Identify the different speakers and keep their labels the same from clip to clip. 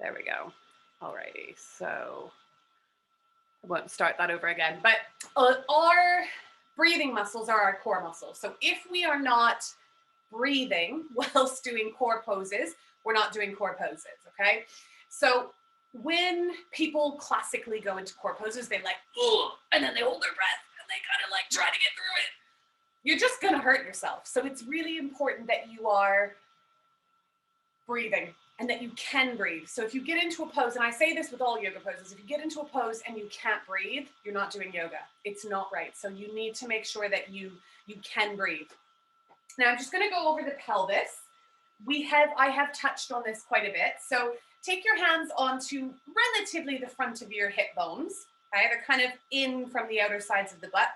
Speaker 1: There we go. Alrighty, so I won't start that over again. But our breathing muscles are our core muscles. So if we are not breathing whilst doing core poses, we're not doing core poses, okay? So when people classically go into core poses, they like, ugh, and then they hold their breath and they kind of like try to get through it. You're just gonna hurt yourself. So it's really important that you are breathing and that you can breathe. So if you get into a pose, and I say this with all yoga poses, if you get into a pose and you can't breathe, you're not doing yoga. It's not right. So you need to make sure that you can breathe. Now I'm just going to go over the pelvis. I have touched on this quite a bit. So take your hands onto relatively the front of your hip bones. Okay, they're kind of in from the outer sides of the butt.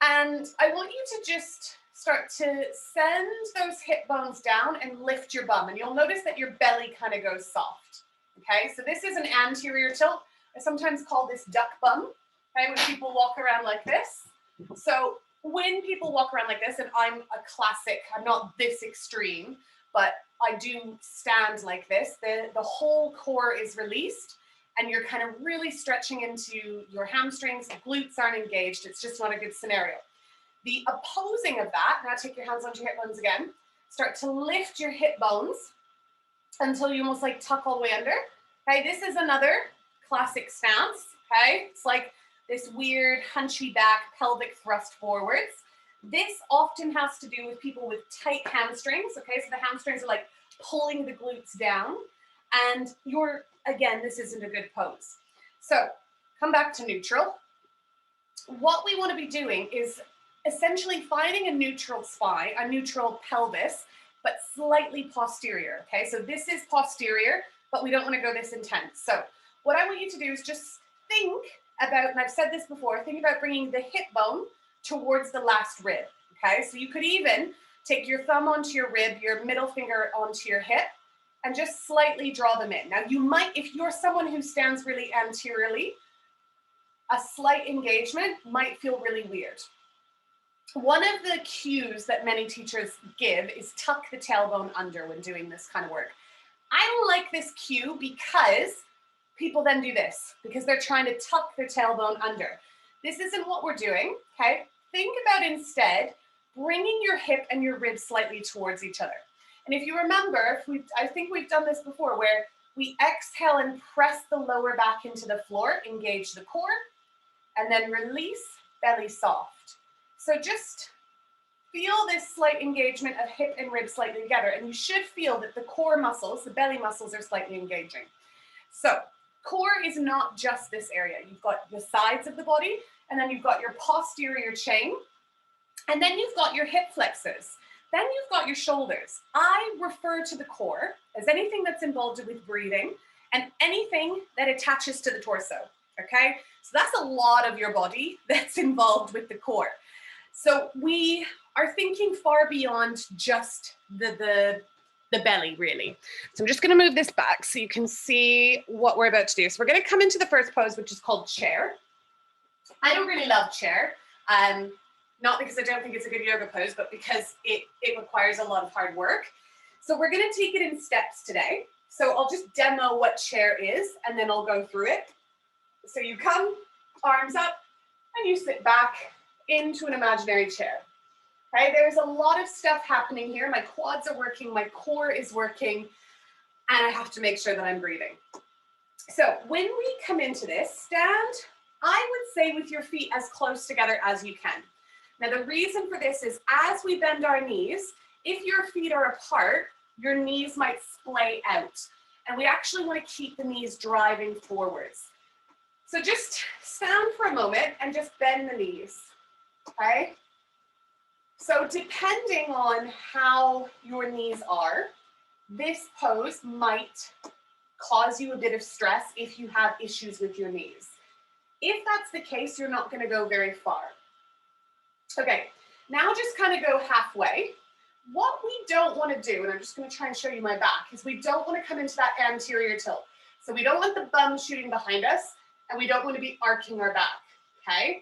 Speaker 1: And I want you to just start to send those hip bones down and lift your bum. And you'll notice that your belly kind of goes soft. Okay, so this is an anterior tilt. I sometimes call this duck bum. Okay, when people walk around like this. So when people walk around like this, and I'm a classic, I'm not this extreme, but I do stand like this, the whole core is released and you're kind of really stretching into your hamstrings, the glutes aren't engaged, it's just not a good scenario. The opposing of that, now take your hands onto your hip bones again, start to lift your hip bones until you almost like tuck all the way under. Okay, this is another classic stance, okay? It's like this weird hunchy back pelvic thrust forwards. This often has to do with people with tight hamstrings, okay? So the hamstrings are like pulling the glutes down and again, this isn't a good pose. So come back to neutral. What we want to be doing is essentially finding a neutral spine, a neutral pelvis, but slightly posterior, okay? So this is posterior, but we don't want to go this intense. So what I want you to do is just think about, and I've said this before, think about bringing the hip bone towards the last rib, okay? So you could even take your thumb onto your rib, your middle finger onto your hip, and just slightly draw them in. Now you might, if you're someone who stands really anteriorly, a slight engagement might feel really weird. One of the cues that many teachers give is tuck the tailbone under when doing this kind of work. I don't like this cue because people then do this, because they're trying to tuck their tailbone under. This isn't what we're doing, okay? Think about instead bringing your hip and your rib slightly towards each other. And if you remember, I think we've done this before, where we exhale and press the lower back into the floor, engage the core, and then release, belly soft. So just feel this slight engagement of hip and rib slightly together, and you should feel that the core muscles, the belly muscles, are slightly engaging. So core is not just this area. You've got the sides of the body, and then you've got your posterior chain, and then you've got your hip flexors. Then you've got your shoulders. I refer to the core as anything that's involved with breathing and anything that attaches to the torso, okay? So that's a lot of your body that's involved with the core. So we are thinking far beyond just the belly, really. So I'm just going to move this back so you can see what we're about to do. So we're going to come into the first pose, which is called chair. I don't really love chair, not because I don't think it's a good yoga pose, but because it requires a lot of hard work. So we're going to take it in steps today. So I'll just demo what chair is, and then I'll go through it. So you come, arms up, and you sit back into an imaginary chair. Okay, there's a lot of stuff happening here. My quads are working, my core is working, and I have to make sure that I'm breathing. So when we come into this, stand, I would say with your feet as close together as you can. Now the reason for this is as we bend our knees, if your feet are apart, your knees might splay out. And we actually want to keep the knees driving forwards. So just stand for a moment and just bend the knees, okay? So depending on how your knees are, this pose might cause you a bit of stress if you have issues with your knees. If that's the case, you're not going to go very far. Okay, now just kind of go halfway. What we don't want to do, and I'm just going to try and show you my back, is we don't want to come into that anterior tilt. So we don't want the bum shooting behind us, and we don't want to be arcing our back, okay?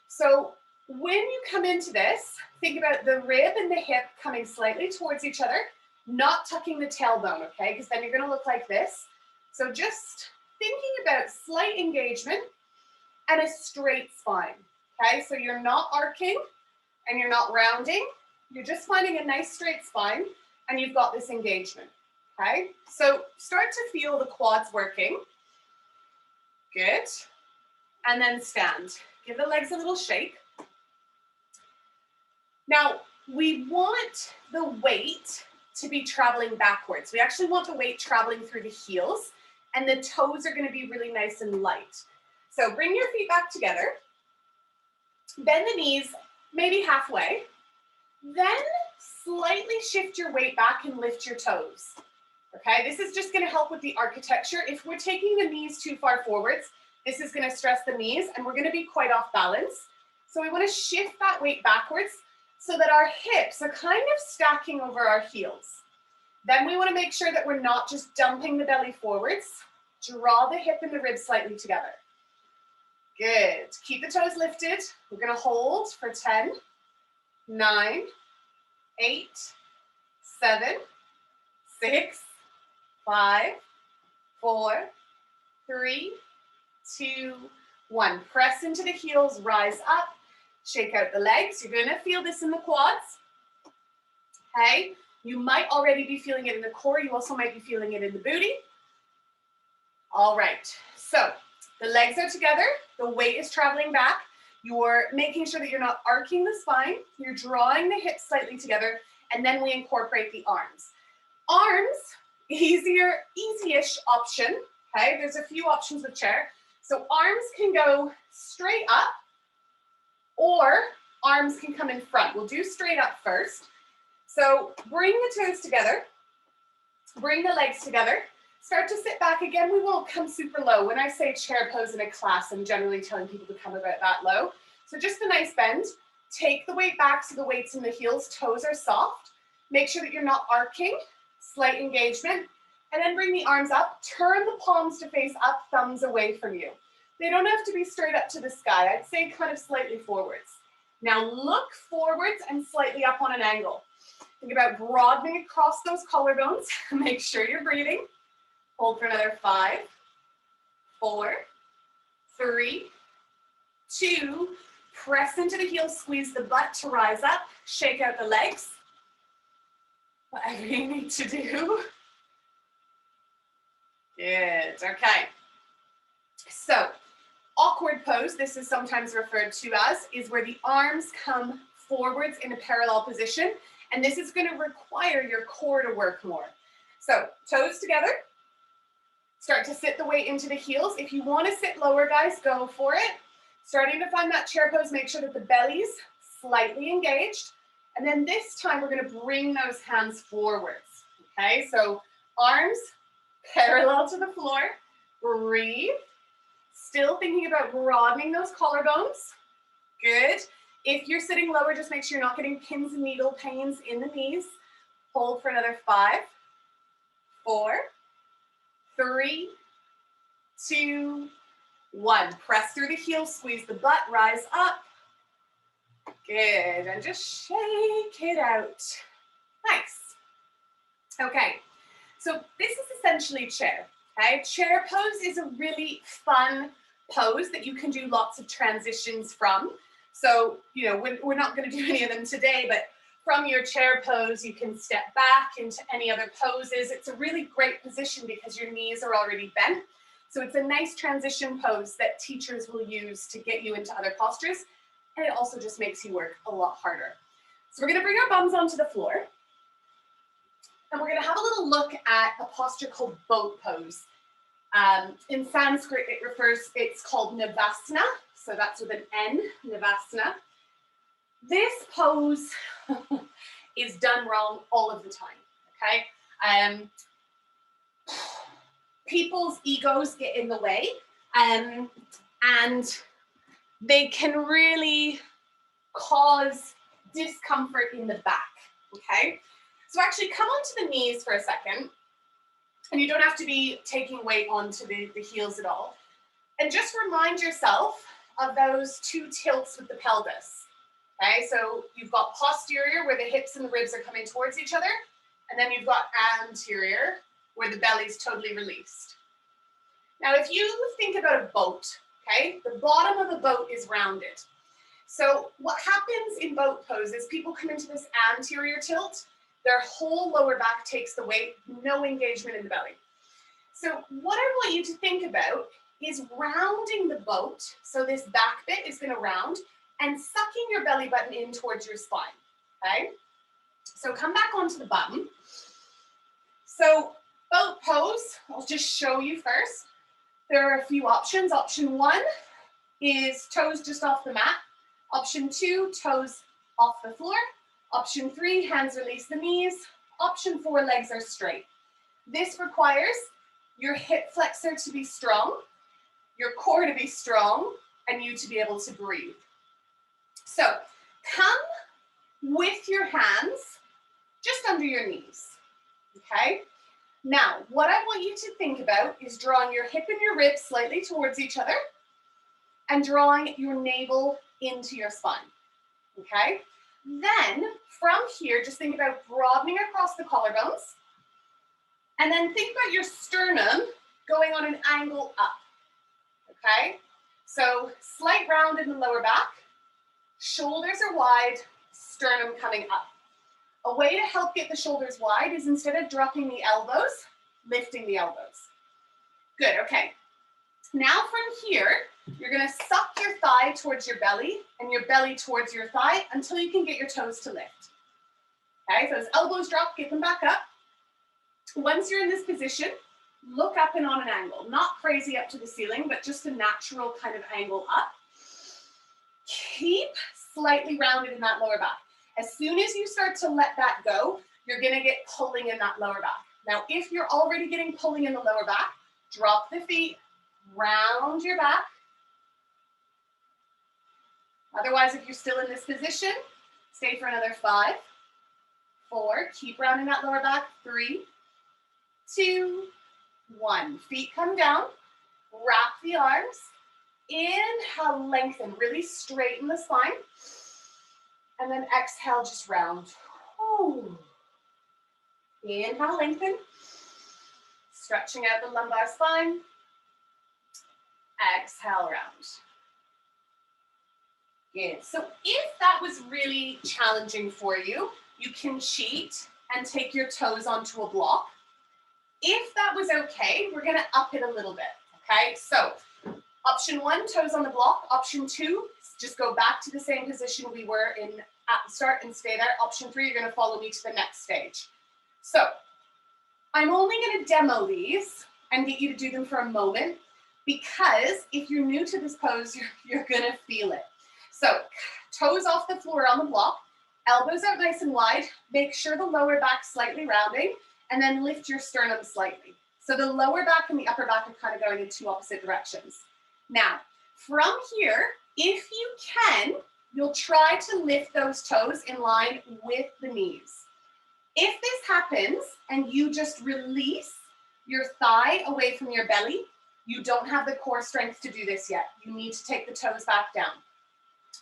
Speaker 1: So when you come into this, think about the rib and the hip coming slightly towards each other, not tucking the tailbone, okay? Because then you're going to look like this. So just thinking about slight engagement and a straight spine, okay? So you're not arcing and you're not rounding. You're just finding a nice straight spine and you've got this engagement, okay? So start to feel the quads working. Good. And then stand. Give the legs a little shake. Now, we want the weight to be traveling backwards. We actually want the weight traveling through the heels, and the toes are going to be really nice and light. So bring your feet back together. Bend the knees maybe halfway. Then slightly shift your weight back and lift your toes. Okay, this is just going to help with the architecture. If we're taking the knees too far forwards, this is going to stress the knees and we're going to be quite off balance. So we want to shift that weight backwards so that our hips are kind of stacking over our heels. Then we want to make sure that we're not just dumping the belly forwards. Draw the hip and the ribs slightly together. Good. Keep the toes lifted. We're going to hold for 10, 9, 8, 7, 6, 5, 4, 3, 2, 1. Press into the heels, rise up, shake out the legs. You're going to feel this in the quads. Okay. You might already be feeling it in the core. You also might be feeling it in the booty. All right. So the legs are together. The weight is traveling back. You're making sure that you're not arcing the spine. You're drawing the hips slightly together. And then we incorporate the arms. Arms, easy-ish option. Okay. There's a few options with chair. So arms can go straight up or arms can come in front. We'll do straight up first. So bring the toes together, bring the legs together, start to sit back again. We won't come super low. When I say chair pose in a class, I'm generally telling people to come about that low. So just a nice bend. Take the weight back so the weight's in the heels, toes are soft. Make sure that you're not arcing, slight engagement, and then bring the arms up. Turn the palms to face up, thumbs away from you. They don't have to be straight up to the sky. I'd say kind of slightly forwards. Now look forwards and slightly up on an angle. Think about broadening across those collarbones. Make sure you're breathing. Hold for another 5, 4, 3, 2. Press into the heels, squeeze the butt to rise up. Shake out the legs. Whatever you need to do. Good, okay. So, awkward pose, this is sometimes referred to as, is where the arms come forwards in a parallel position. And this is going to require your core to work more. So toes together. Start to sit the weight into the heels. If you want to sit lower, guys, go for it. Starting to find that chair pose, make sure that the belly's slightly engaged. And then this time we're going to bring those hands forwards. Okay, so arms parallel to the floor. Breathe. Still thinking about broadening those collarbones. Good. If you're sitting lower, just make sure you're not getting pins and needle pains in the knees. Hold for another 5, 4, 3, 2, 1. Press through the heels, squeeze the butt, rise up. Good, and just shake it out. Nice. Okay, so this is essentially chair. Okay, chair pose is a really fun pose that you can do lots of transitions from. So, you know, we're not going to do any of them today, but from your chair pose, you can step back into any other poses. It's a really great position because your knees are already bent. So it's a nice transition pose that teachers will use to get you into other postures. And it also just makes you work a lot harder. So we're going to bring our bums onto the floor. And we're going to have a little look at a posture called boat pose. In Sanskrit, it's called Navasana. So that's with an N, Navasana. This pose is done wrong all of the time, okay? People's egos get in the way, and they can really cause discomfort in the back, okay? So actually come onto the knees for a second, and you don't have to be taking weight onto the heels at all. And just remind yourself of those two tilts with the pelvis. Okay, so you've got posterior where the hips and the ribs are coming towards each other, and then you've got anterior where the belly's totally released. Now, if you think about a boat, okay, the bottom of the boat is rounded. So what happens in boat poses, people come into this anterior tilt, their whole lower back takes the weight, no engagement in the belly. So what I want you to think about is rounding the boat. So this back bit is going to round and sucking your belly button in towards your spine, okay? So come back onto the button. So boat pose, I'll just show you first. There are a few options. Option 1 is toes just off the mat. Option 2, toes off the floor. Option 3, hands release the knees. Option 4, legs are straight. This requires your hip flexor to be strong, your core to be strong, and you to be able to breathe. So come with your hands just under your knees, okay? Now, what I want you to think about is drawing your hip and your ribs slightly towards each other and drawing your navel into your spine, okay? Then from here, just think about broadening across the collarbones, and then think about your sternum going on an angle up, okay? So slight round in the lower back, shoulders are wide, sternum coming up. A way to help get the shoulders wide is instead of dropping the elbows, lifting the elbows. Good, okay. Now from here, you're gonna suck your thigh towards your belly and your belly towards your thigh until you can get your toes to lift. Okay, so as elbows drop, get them back up. Once you're in this position, look up and on an angle. Not crazy up to the ceiling, but just a natural kind of angle up. Keep slightly rounded in that lower back. As soon as you start to let that go, you're gonna get pulling in that lower back. Now, if you're already getting pulling in the lower back, drop the feet, round your back. Otherwise, if you're still in this position, stay for another 5, 4, keep rounding that lower back, 3, 2, 1. Feet come down, wrap the arms, inhale, lengthen, really straighten the spine, and then exhale, just round. Ooh. Inhale, lengthen, stretching out the lumbar spine, exhale, round. Good. So if that was really challenging for you, you can cheat and take your toes onto a block. If that was okay, we're gonna up it a little bit, okay? So option 1, toes on the block. Option 2, just go back to the same position we were in at the start and stay there. Option 3, you're gonna follow me to the next stage. So I'm only gonna demo these and get you to do them for a moment, because if you're new to this pose, you're gonna feel it. So toes off the floor on the block, elbows out nice and wide, make sure the lower back slightly rounding, and then lift your sternum slightly. So the lower back and the upper back are kind of going in 2 opposite directions. Now, from here, if you can, you'll try to lift those toes in line with the knees. If this happens and you just release your thigh away from your belly, you don't have the core strength to do this yet. You need to take the toes back down.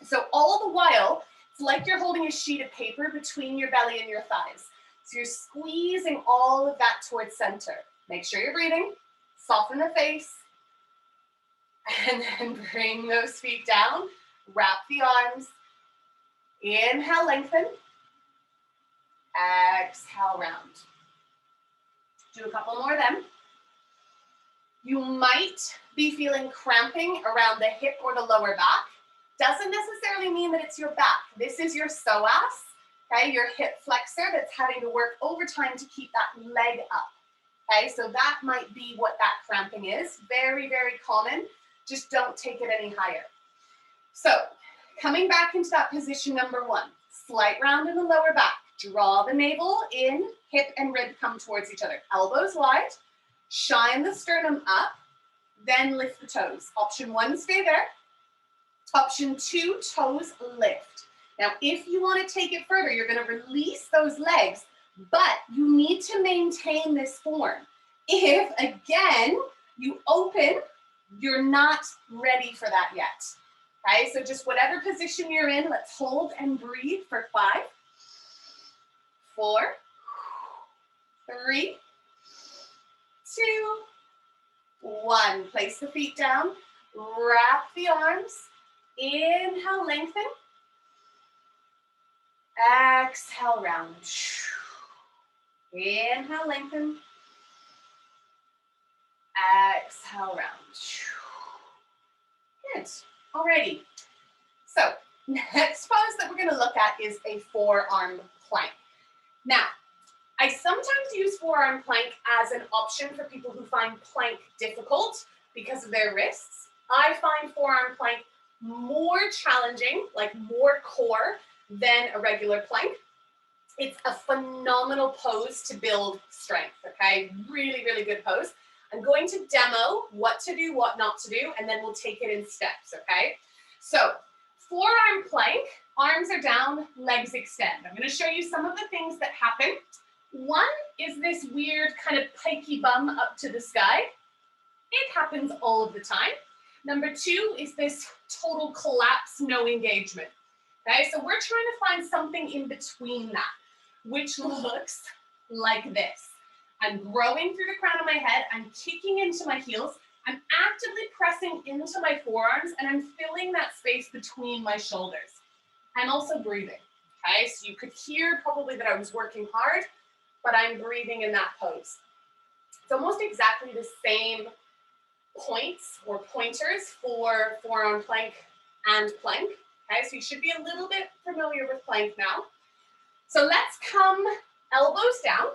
Speaker 1: So all the while, it's like you're holding a sheet of paper between your belly and your thighs. So you're squeezing all of that towards center. Make sure you're breathing, soften the face, and then bring those feet down, wrap the arms, inhale, lengthen, exhale, round. Do a couple more of them. You might be feeling cramping around the hip or the lower back. Doesn't necessarily mean that it's your back. This is your psoas, okay, your hip flexor that's having to work overtime to keep that leg up. Okay, so that might be what that cramping is. Very, very common. Just don't take it any higher. So coming back into that position number 1, slight round in the lower back. Draw the navel in, hip and rib come towards each other. Elbows wide, shine the sternum up, then lift the toes. Option 1, stay there. Option 2, toes lift. Now, if you want to take it further, you're going to release those legs, but you need to maintain this form. If, again, you open, you're not ready for that yet. Okay, so just whatever position you're in, let's hold and breathe for 5, 4, 3, 2, 1. Place the feet down, wrap the arms, inhale, lengthen, exhale, round. Inhale, lengthen, exhale, round. Good, alrighty. So, next pose that we're gonna look at is a forearm plank. Now, I sometimes use forearm plank as an option for people who find plank difficult because of their wrists. I find forearm plank more challenging, like more core than a regular plank. It's a phenomenal pose to build strength, okay? Really, really good pose. I'm going to demo what to do, what not to do, and then we'll take it in steps, okay? So, forearm plank, arms are down, legs extend. I'm gonna show you some of the things that happen. One is this weird kind of pikey bum up to the sky. It happens all of the time. Number 2 is this total collapse, no engagement. Okay, so we're trying to find something in between that, which looks like this. I'm growing through the crown of my head, I'm kicking into my heels, I'm actively pressing into my forearms, and I'm filling that space between my shoulders. I'm also breathing, okay? So you could hear probably that I was working hard, but I'm breathing in that pose. It's almost exactly the same points or pointers for forearm plank and plank, okay? So you should be a little bit familiar with plank now. So let's come elbows down.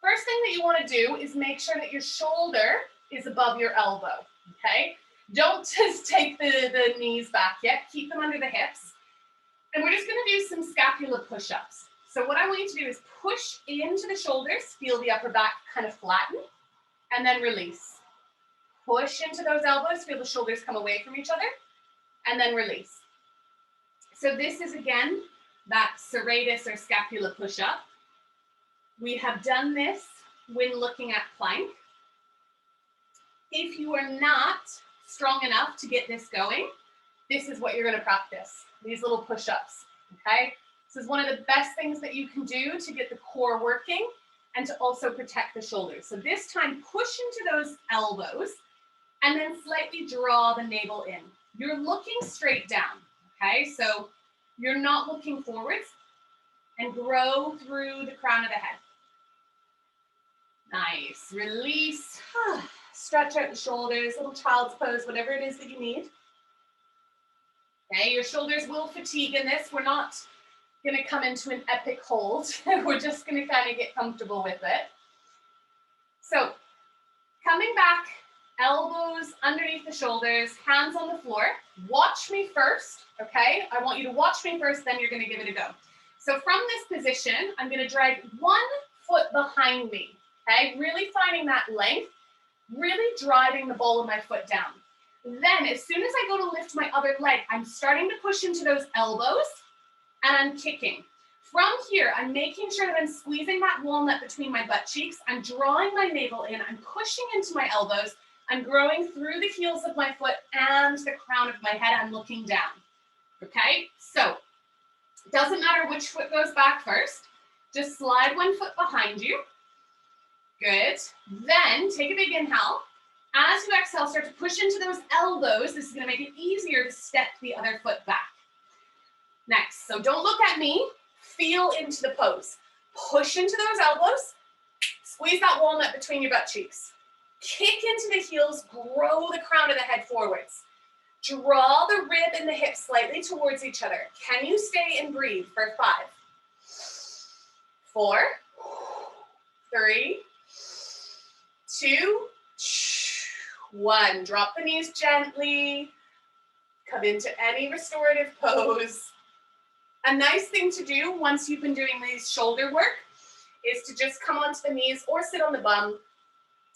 Speaker 1: First thing that you want to do is make sure that your shoulder is above your elbow, okay? Don't just take the knees back yet. Keep them under the hips. And we're just going to do some scapula push-ups. So what I want you to do is push into the shoulders, feel the upper back kind of flatten, and then release. Push into those elbows, feel the shoulders come away from each other, and then release. So this is, again, that serratus or scapula push-up. We have done this when looking at plank. If you are not strong enough to get this going, this is what you're going to practice, these little push-ups, okay? This is one of the best things that you can do to get the core working and to also protect the shoulders. So this time, push into those elbows and then slightly draw the navel in. You're looking straight down, okay? So you're not looking forwards, and grow through the crown of the head. Nice, release, stretch out the shoulders, little child's pose, whatever it is that you need. Okay, your shoulders will fatigue in this. We're not gonna come into an epic hold. We're just gonna kind of get comfortable with it. So, coming back, elbows underneath the shoulders, hands on the floor. Watch me first, okay? I want you to watch me first, then you're gonna give it a go. So from this position, I'm gonna drag one foot behind me, okay? Really finding that length, really driving the ball of my foot down. Then, as soon as I go to lift my other leg, I'm starting to push into those elbows, and I'm kicking. From here, I'm making sure that I'm squeezing that walnut between my butt cheeks. I'm drawing my navel in. I'm pushing into my elbows. I'm growing through the heels of my foot and the crown of my head. I'm looking down. Okay? So, it doesn't matter which foot goes back first. Just slide one foot behind you. Good. Then, take a big inhale. As you exhale, start to push into those elbows. This is going to make it easier to step the other foot back. Next, so don't look at me. Feel into the pose. Push into those elbows. Squeeze that walnut between your butt cheeks. Kick into the heels. Grow the crown of the head forwards. Draw the rib and the hip slightly towards each other. Can you stay and breathe for 5, 4, 3, 2, 1. Drop the knees gently. Come into any restorative pose. A nice thing to do once you've been doing these shoulder work is to just come onto the knees or sit on the bum,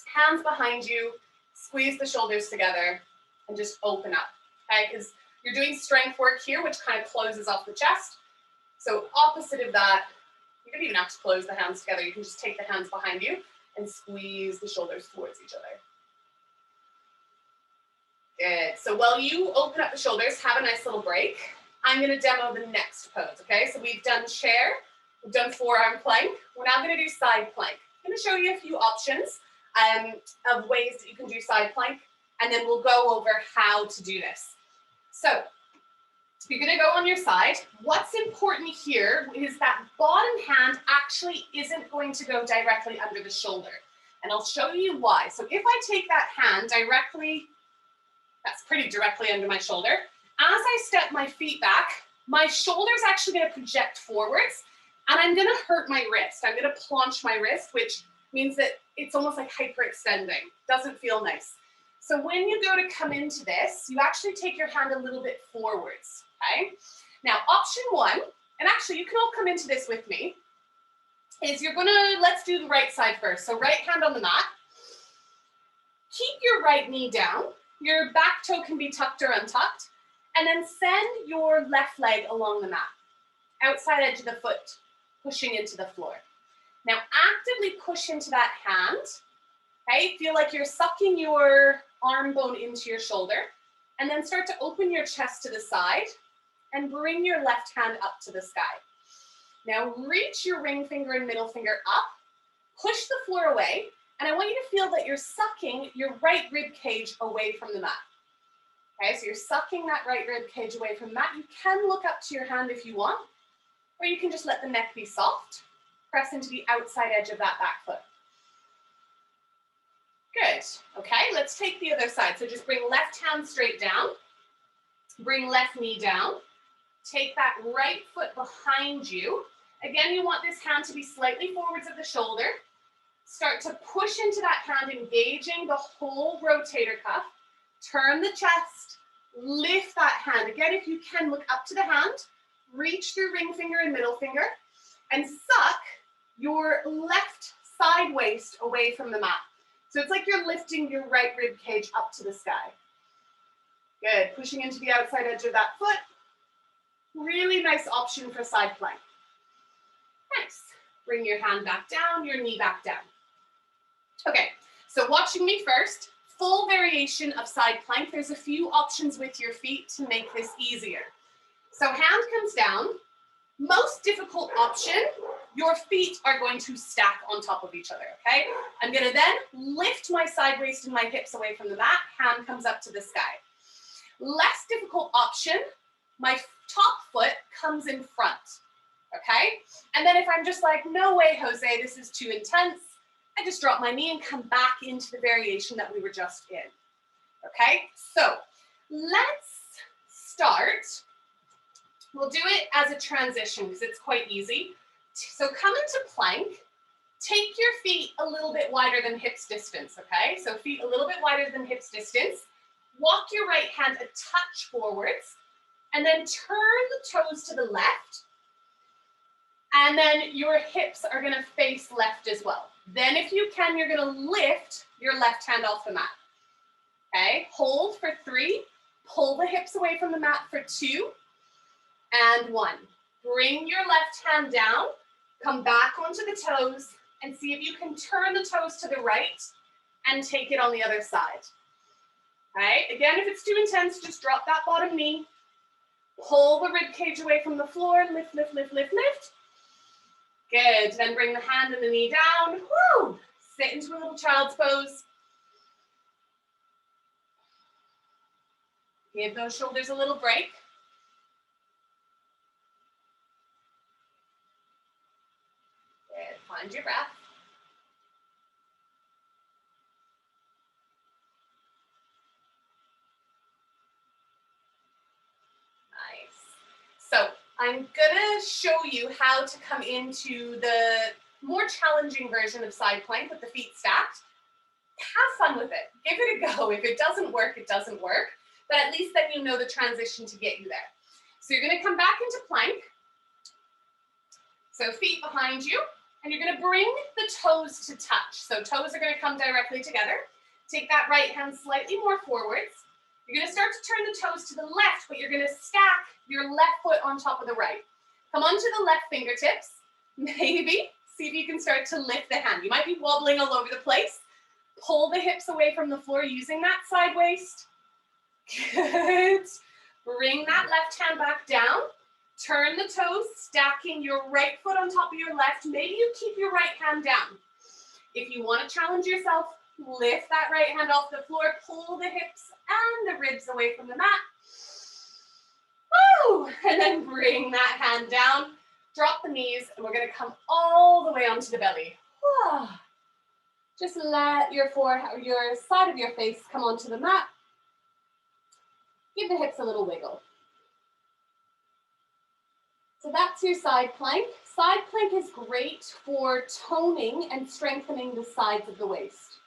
Speaker 1: hands behind you, squeeze the shoulders together, and just open up, okay? Because you're doing strength work here, which kind of closes off the chest. So opposite of that, you don't even have to close the hands together. You can just take the hands behind you and squeeze the shoulders towards each other. Good. So while you open up the shoulders, have a nice little break. I'm going to demo the next pose, okay? So we've done chair, we've done forearm plank. We're now going to do side plank. I'm going to show you a few options. of ways that you can do side plank, and then we'll go over how to do this. So you're going to go on your side. What's important here is that bottom hand actually isn't going to go directly under the shoulder. And I'll show you why. So if I take that hand directly, that's pretty directly under my shoulder. As I step my feet back, my shoulder is actually going to project forwards, and I'm going to hurt my wrist. I'm going to planche my wrist, which means that it's almost like hyperextending. Doesn't feel nice. So when you go to come into this, you actually take your hand a little bit forwards, okay? Now, option one, and actually you can all come into this with me, is you're gonna, let's do the right side first. So right hand on the mat. Keep your right knee down. Your back toe can be tucked or untucked. And then send your left leg along the mat. Outside edge of the foot, pushing into the floor. Now actively push into that hand. Okay, feel like you're sucking your arm bone into your shoulder, and then start to open your chest to the side and bring your left hand up to the sky. Now reach your ring finger and middle finger up, push the floor away, and I want you to feel that you're sucking your right rib cage away from the mat. Okay, so you're sucking that right rib cage away from the mat. You can look up to your hand if you want, or you can just let the neck be soft. Press into the outside edge of that back foot. Good. Okay, let's take the other side. So just bring left hand straight down. Bring left knee down. Take that right foot behind you. Again, you want this hand to be slightly forwards of the shoulder. Start to push into that hand, engaging the whole rotator cuff. Turn the chest. Lift that hand. Again, if you can, look up to the hand. Reach through ring finger and middle finger. And suck your left side waist away from the mat. So it's like you're lifting your right rib cage up to the sky. Good, pushing into the outside edge of that foot. Really nice option for side plank. Nice. Bring your hand back down, your knee back down. Okay, so watching me first, full variation of side plank. There's a few options with your feet to make this easier. So hand comes down. Most difficult option, your feet are going to stack on top of each other, okay? I'm gonna then lift my side waist and my hips away from the mat, hand comes up to the sky. Less difficult option, my top foot comes in front, okay? And then if I'm just like, no way, Jose, this is too intense, I just drop my knee and come back into the variation that we were just in, okay? So let's start. We'll do it as a transition because it's quite easy. So come into plank, take your feet a little bit wider than hips distance, okay? So feet a little bit wider than hips distance. Walk your right hand a touch forwards, and then turn the toes to the left. And then your hips are gonna face left as well. Then if you can, you're gonna lift your left hand off the mat. Okay, hold for 3, pull the hips away from the mat for 2, and 1. Bring your left hand down, come back onto the toes, and see if you can turn the toes to the right and take it on the other side. Okay, again, if it's too intense, just drop that bottom knee, pull the rib cage away from the floor, lift, lift, lift, lift, lift. Good, then bring the hand and the knee down, woo! Sit into a little child's pose. Give those shoulders a little break. Good, find your breath. So I'm gonna show you how to come into the more challenging version of side plank with the feet stacked. Have fun with it, give it a go. If it doesn't work, it doesn't work, but at least then you know the transition to get you there. So you're gonna come back into plank. So feet behind you, and you're gonna bring the toes to touch. So toes are gonna come directly together. Take that right hand slightly more forwards. You're gonna start to turn the toes to the left, but you're gonna stack your left foot on top of the right. Come onto the left fingertips. Maybe see if you can start to lift the hand. You might be wobbling all over the place. Pull the hips away from the floor using that side waist. Good. Bring that left hand back down. Turn the toes, stacking your right foot on top of your left. Maybe you keep your right hand down. If you want to challenge yourself, Lift that right hand off the floor, pull the hips and the ribs away from the mat. Woo! And then bring that hand down, drop the knees, and we're gonna come all the way onto the belly. Just let your side of your face come onto the mat. Give the hips a little wiggle. So that's your side plank. Side plank is great for toning and strengthening the sides of the waist.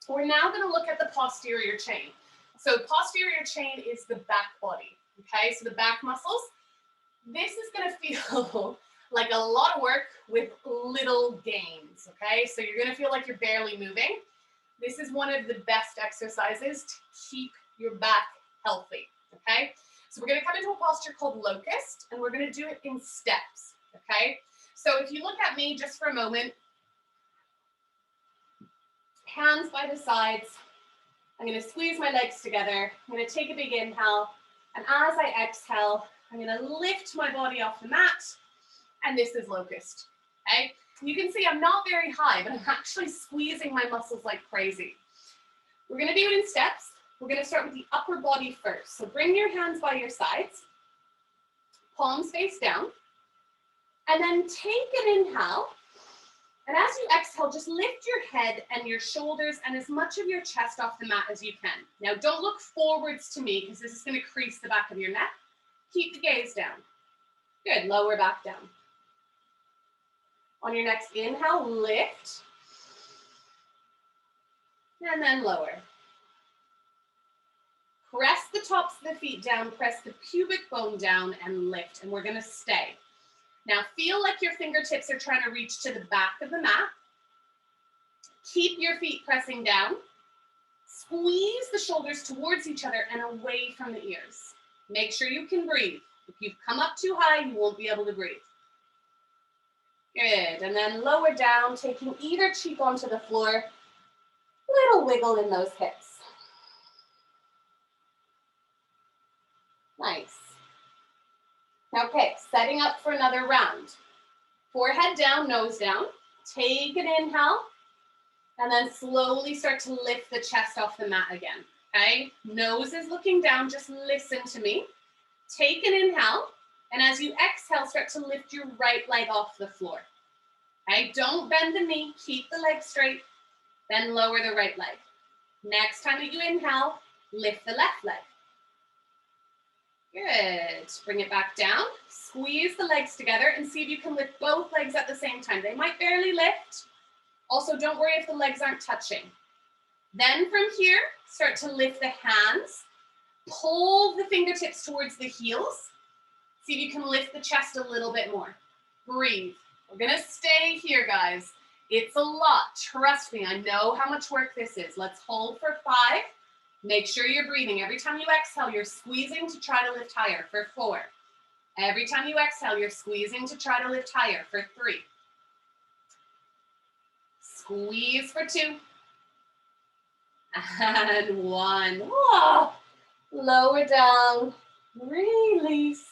Speaker 1: We're now going to look at the posterior chain. So posterior chain is the back body, okay? So the back muscles. This is going to feel like a lot of work with little gains, okay? So you're going to feel like you're barely moving. This is one of the best exercises to keep your back healthy, okay? So we're going to come into a posture called locust, and we're going to do it in steps, okay? So if you look at me just for a moment, hands by the sides, I'm going to squeeze my legs together. I'm going to take a big inhale, and as I exhale, I'm going to lift my body off the mat, and this is locust, okay? You can see I'm not very high, but I'm actually squeezing my muscles like crazy. We're going to do it in steps. We're going to start with the upper body first. So bring your hands by your sides, palms face down, and then take an inhale. And as you exhale, just lift your head and your shoulders and as much of your chest off the mat as you can. Now, don't look forwards to me because this is going to crease the back of your neck. Keep the gaze down. Good, lower back down. On your next inhale, lift. And then lower. Press the tops of the feet down, press the pubic bone down and lift, and we're gonna stay. Now feel like your fingertips are trying to reach to the back of the mat. Keep your feet pressing down. Squeeze the shoulders towards each other and away from the ears. Make sure you can breathe. If you've come up too high, you won't be able to breathe. Good, and then lower down, taking either cheek onto the floor. Little wiggle in those hips. Nice. Okay, setting up for another round. Forehead down, nose down. Take an inhale, and then slowly start to lift the chest off the mat again, okay? Nose is looking down, just listen to me. Take an inhale, and as you exhale, start to lift your right leg off the floor. Okay, don't bend the knee, keep the leg straight, then lower the right leg. Next time that you inhale, lift the left leg. Good. Bring it back down. Squeeze the legs together and see if you can lift both legs at the same time. They might barely lift. Also, don't worry if the legs aren't touching. Then from here, start to lift the hands. Pull the fingertips towards the heels. See if you can lift the chest a little bit more. Breathe. We're going to stay here, guys. It's a lot. Trust me. I know how much work this is. Let's hold for 5. Make sure you're breathing. Every time you exhale, you're squeezing to try to lift higher for 4. Every time you exhale, you're squeezing to try to lift higher for 3. Squeeze for 2. And 1. Whoa. Lower down. Release.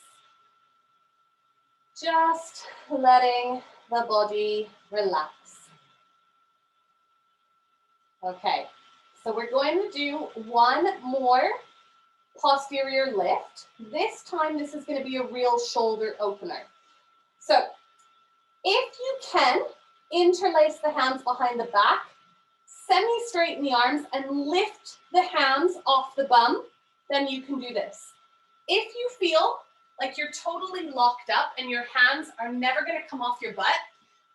Speaker 1: Just letting the body relax. Okay. So we're going to do one more posterior lift. This time, this is going to be a real shoulder opener. So if you can, interlace the hands behind the back, semi-straighten the arms and lift the hands off the bum, then you can do this. If you feel like you're totally locked up and your hands are never going to come off your butt,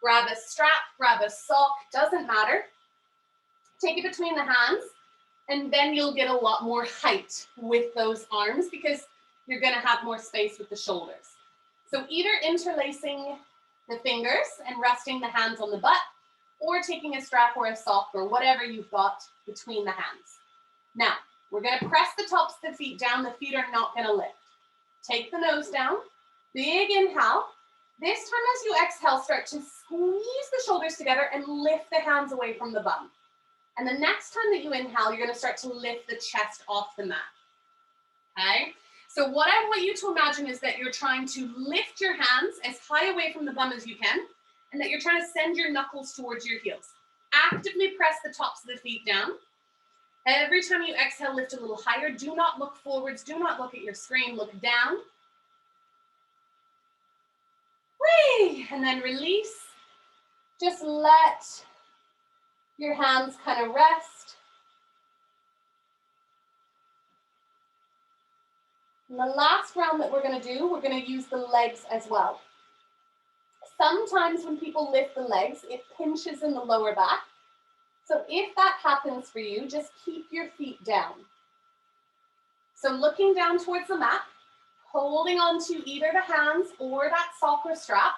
Speaker 1: grab a strap, grab a sock, doesn't matter. Take it between the hands, and then you'll get a lot more height with those arms because you're going to have more space with the shoulders. So either interlacing the fingers and resting the hands on the butt, or taking a strap or a sock or whatever you've got between the hands. Now, we're going to press the tops of the feet down. The feet are not going to lift. Take the nose down. Big inhale. This time as you exhale, start to squeeze the shoulders together and lift the hands away from the bum. And the next time that you inhale, you're going to start to lift the chest off the mat. Okay? So what I want you to imagine is that you're trying to lift your hands as high away from the bum as you can, and that you're trying to send your knuckles towards your heels. actively press the tops of the feet down. Every time you exhale, lift a little higher. Do not look forwards. Do not look at your screen. Look down. Whee! And then release. Just let your hands kind of rest. And the last round that we're going to do, we're going to use the legs as well. Sometimes when people lift the legs, it pinches in the lower back. So if that happens for you, just keep your feet down. So looking down towards the mat, holding on to either the hands or that soccer strap.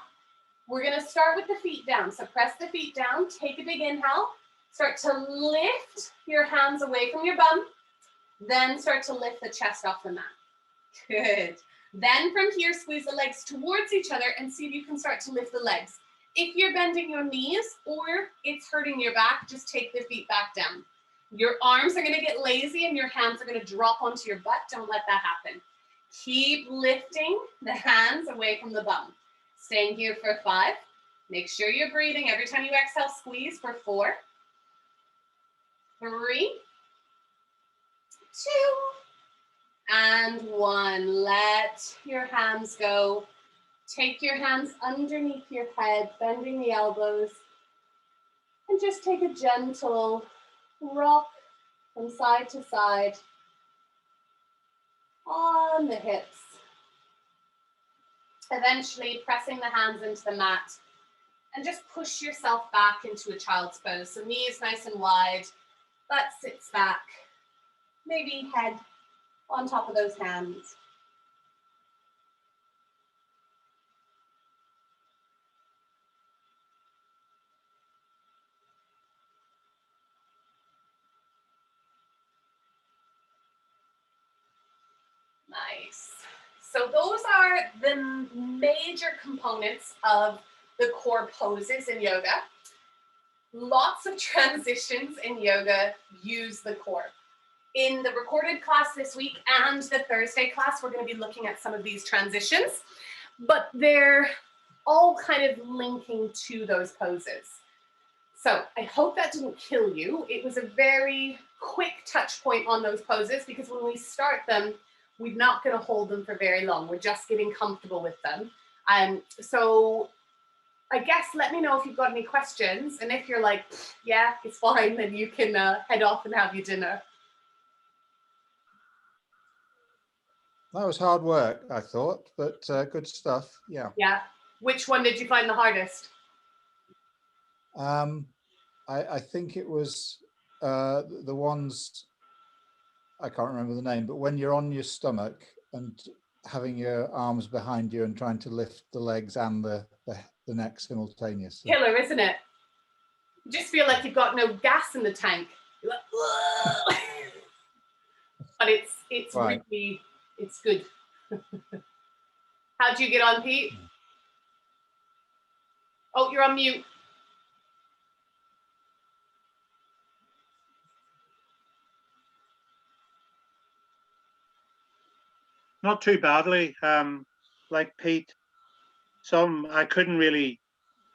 Speaker 1: We're going to start with the feet down. So press the feet down, take a big inhale, start to lift your hands away from your bum, then start to lift the chest off the mat. Good. Then from here, squeeze the legs towards each other and see if you can start to lift the legs. If you're bending your knees or it's hurting your back, just take the feet back down. Your arms are going to get lazy and your hands are going to drop onto your butt. Don't let that happen. Keep lifting the hands away from the bum. Staying here for 5. Make sure you're breathing. Every time you exhale, squeeze for 4, 3, 2, and 1. Let your hands go. Take your hands underneath your head, bending the elbows, and just take a gentle rock from side to side on the hips. Eventually pressing the hands into the mat and just push yourself back into a child's pose. So knees nice and wide, butt sits back, maybe head on top of those hands. Nice. So those are the major components of the core poses in yoga. Lots of transitions in yoga use the core. In the recorded class this week and the Thursday class, we're going to be looking at some of these transitions, but they're all kind of linking to those poses. So I hope that didn't kill you. It was a very quick touch point on those poses because when we start them, we're not going to hold them for very long. We're just getting comfortable with them. So I guess let me know if you've got any questions. And if you're like, yeah, it's fine, then you can head off and have your dinner.
Speaker 2: That was hard work, I thought, but good stuff. Yeah.
Speaker 1: Yeah. Which one did you find the hardest?
Speaker 2: I think it was the ones, I can't remember the name, but when you're on your stomach and having your arms behind you and trying to lift the legs and the neck simultaneously.
Speaker 1: Killer, isn't it? You just feel like you've got no gas in the tank. You're like, whoa. But it's right. Really, it's good. How'd you get on, Pete? Oh, you're on mute.
Speaker 3: Not too badly. Like Pete, I couldn't really,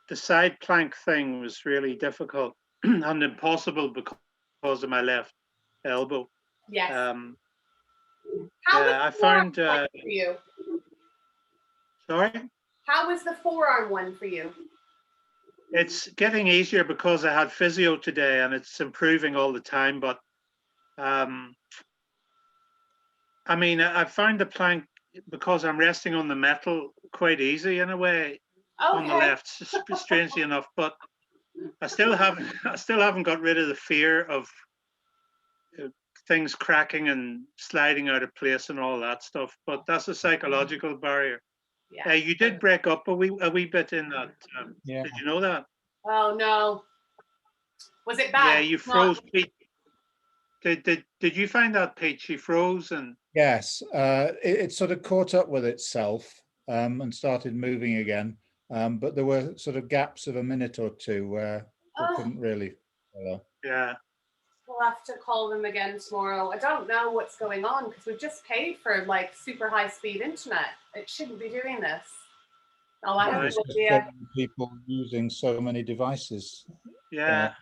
Speaker 3: the side plank thing was really difficult and impossible because of my left elbow.
Speaker 1: Yes.
Speaker 3: I found
Speaker 1: for you?
Speaker 3: Sorry?
Speaker 1: How was the forearm one for you?
Speaker 3: It's getting easier because I had physio today and it's improving all the time. But I mean, I found the plank, because I'm resting on the metal, quite easy in a way. Okay. On the left, strangely enough. But I still haven't got rid of the fear of things cracking and sliding out of place and all that stuff. But that's a psychological barrier. Yeah. You did break up a wee bit in that. Yeah. Did you know that?
Speaker 1: Oh no. Was it bad?
Speaker 3: Yeah, you froze, Pete. Did you find that, Pete? She froze and.
Speaker 2: Yes, it sort of caught up with itself and started moving again. But there were sort of gaps of a minute or two where we couldn't really follow.
Speaker 3: Yeah.
Speaker 1: We'll have to call them again tomorrow. I don't know what's going on because we've just paid for like super high speed internet. It shouldn't be doing this. Oh, I have no idea.
Speaker 2: People using so many devices.
Speaker 3: Yeah.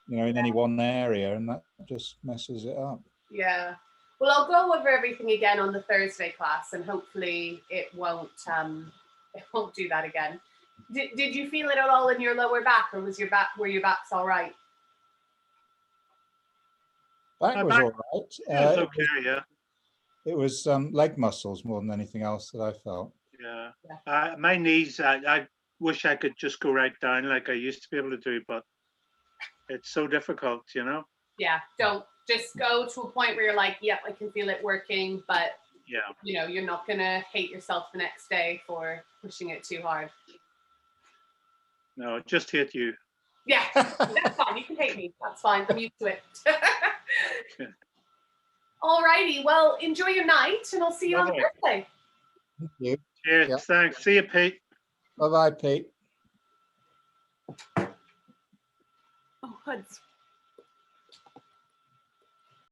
Speaker 2: in any one area, and that just messes it up.
Speaker 1: Yeah. Well, I'll go over everything again on the Thursday class, and hopefully it won't do that again. Did you feel it at all in your lower back, or were your backs all right?
Speaker 2: Back
Speaker 3: My
Speaker 2: was
Speaker 3: back-
Speaker 2: all right.
Speaker 3: It's okay, yeah.
Speaker 2: It was leg muscles more than anything else that I felt.
Speaker 3: Yeah. My knees, I wish I could just go right down like I used to be able to do, but it's so difficult,
Speaker 1: Yeah. Don't just go to a point where you're like, yep, I can feel it working, but
Speaker 3: Yeah.
Speaker 1: you're not gonna hate yourself the next day for pushing it too hard.
Speaker 3: No, just hate you.
Speaker 1: Yeah, that's fine. You can hate me. That's fine. I'm used to it. Alrighty. Well, enjoy your night, and I'll see you on
Speaker 3: Lovely.
Speaker 1: Thursday.
Speaker 2: Thank you.
Speaker 3: Cheers.
Speaker 2: Yeah.
Speaker 3: Thanks. See you, Pete.
Speaker 2: Bye-bye, Pete.
Speaker 1: Oh, hoods.